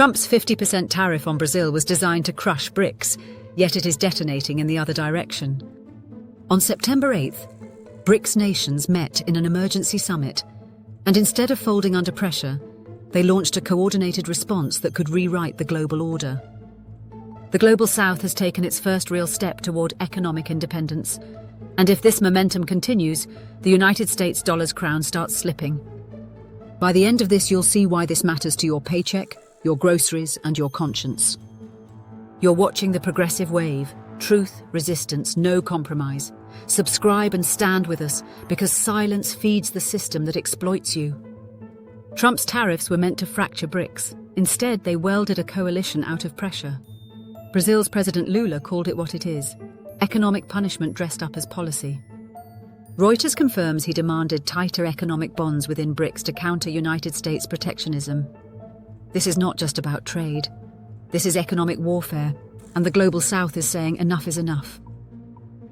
Trump's 50% tariff on Brazil was designed to crush BRICS, yet it is detonating in the other direction. On September 8th, BRICS nations met in an emergency summit, and instead of folding under pressure, they launched a coordinated response that could rewrite the global order. The Global South has taken its first real step toward economic independence, and if this momentum continues, the United States dollar's crown starts slipping. By the end of this, you'll see why this matters to your paycheck, your groceries, and your conscience. You're watching the progressive wave. Truth, resistance, no compromise. Subscribe and stand with us, because silence feeds the system that exploits you. Trump's tariffs were meant to fracture BRICS. Instead, they welded a coalition out of pressure. Brazil's President Lula called it what it is: economic punishment dressed up as policy. Reuters confirms he demanded tighter economic bonds within BRICS to counter United States protectionism. This is not just about trade. This is economic warfare, and the Global South is saying enough is enough.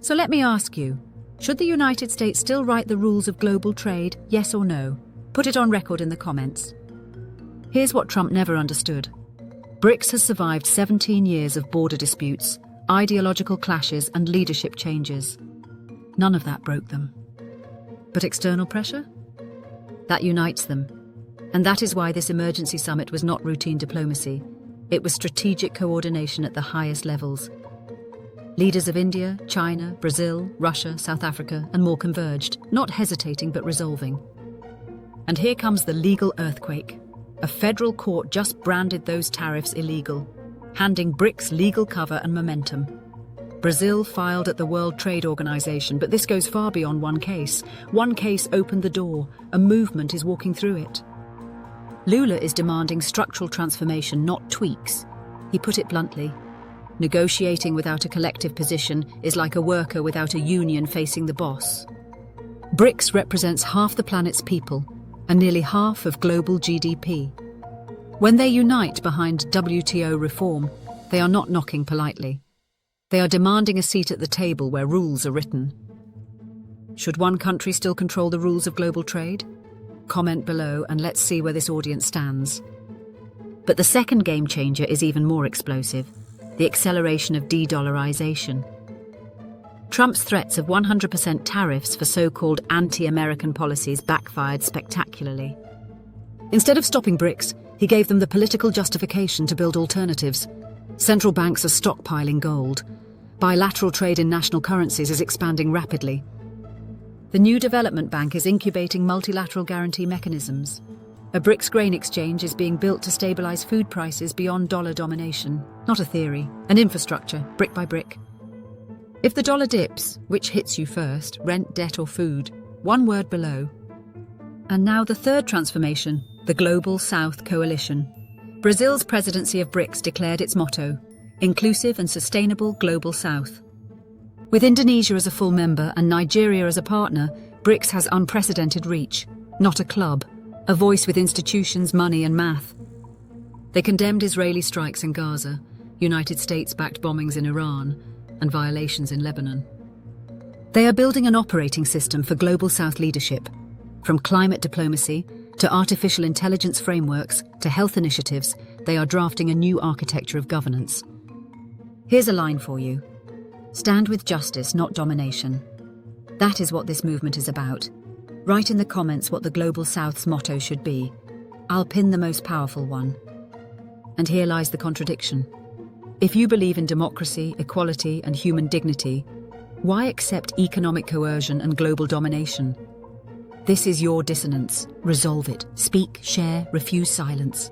So let me ask you, should the United States still write the rules of global trade, yes or no? Put it on record in the comments. Here's what Trump never understood. BRICS has survived 17 years of border disputes, ideological clashes, and leadership changes. None of that broke them. But external pressure? That unites them. And that is why this emergency summit was not routine diplomacy. It was strategic coordination at the highest levels. Leaders of India, China, Brazil, Russia, South Africa, and more converged, not hesitating but resolving. And here comes the legal earthquake. A federal court just branded those tariffs illegal, handing BRICS legal cover and momentum. Brazil filed at the World Trade Organization, but this goes far beyond one case. One case opened the door. A movement is walking through it. Lula is demanding structural transformation, not tweaks. He put it bluntly. Negotiating without a collective position is like a worker without a union facing the boss. BRICS represents half the planet's people and nearly half of global GDP. When they unite behind WTO reform, they are not knocking politely. They are demanding a seat at the table where rules are written. Should one country still control the rules of global trade? Comment below and let's see where this audience stands. But the second game changer is even more explosive: the acceleration of de-dollarization. Trump's threats of 100% tariffs for so-called anti-American policies backfired spectacularly. Instead of stopping BRICS, he gave them the political justification to build alternatives. Central banks are stockpiling gold. Bilateral trade in national currencies is expanding rapidly. The new development bank is incubating multilateral guarantee mechanisms. A BRICS grain exchange is being built to stabilize food prices beyond dollar domination. Not a theory, an infrastructure, brick by brick. If the dollar dips, which hits you first, rent, debt or food? One word below. And now the third transformation, the Global South Coalition. Brazil's presidency of BRICS declared its motto: inclusive and sustainable Global South. With Indonesia as a full member and Nigeria as a partner, BRICS has unprecedented reach, not a club, a voice with institutions, money and math. They condemned Israeli strikes in Gaza, United States-backed bombings in Iran, and violations in Lebanon. They are building an operating system for Global South leadership, from climate diplomacy to artificial intelligence frameworks to health initiatives. They are drafting a new architecture of governance. Here's a line for you: stand with justice, not domination. That is what this movement is about. Write in the comments what the Global South's motto should be. I'll pin the most powerful one. And here lies the contradiction. If you believe in democracy, equality, and human dignity, why accept economic coercion and global domination? This is your dissonance. Resolve it. Speak, share, refuse silence.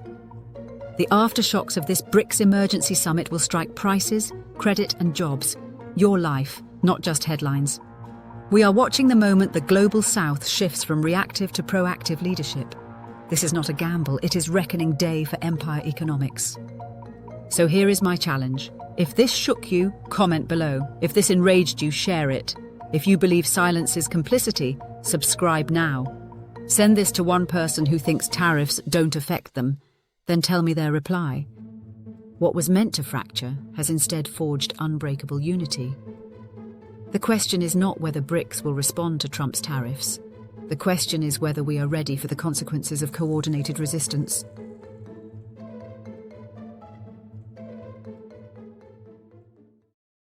The aftershocks of this BRICS emergency summit will strike prices, credit, and jobs. Your life, not just headlines. We are watching the moment the Global South shifts from reactive to proactive leadership. This is not a gamble, it is reckoning day for empire economics. So here is my challenge. If this shook you, comment below. If this enraged you, share it. If you believe silence is complicity, subscribe now. Send this to one person who thinks tariffs don't affect them, then tell me their reply. What was meant to fracture has instead forged unbreakable unity. The question is not whether BRICS will respond to Trump's tariffs. The question is whether we are ready for the consequences of coordinated resistance.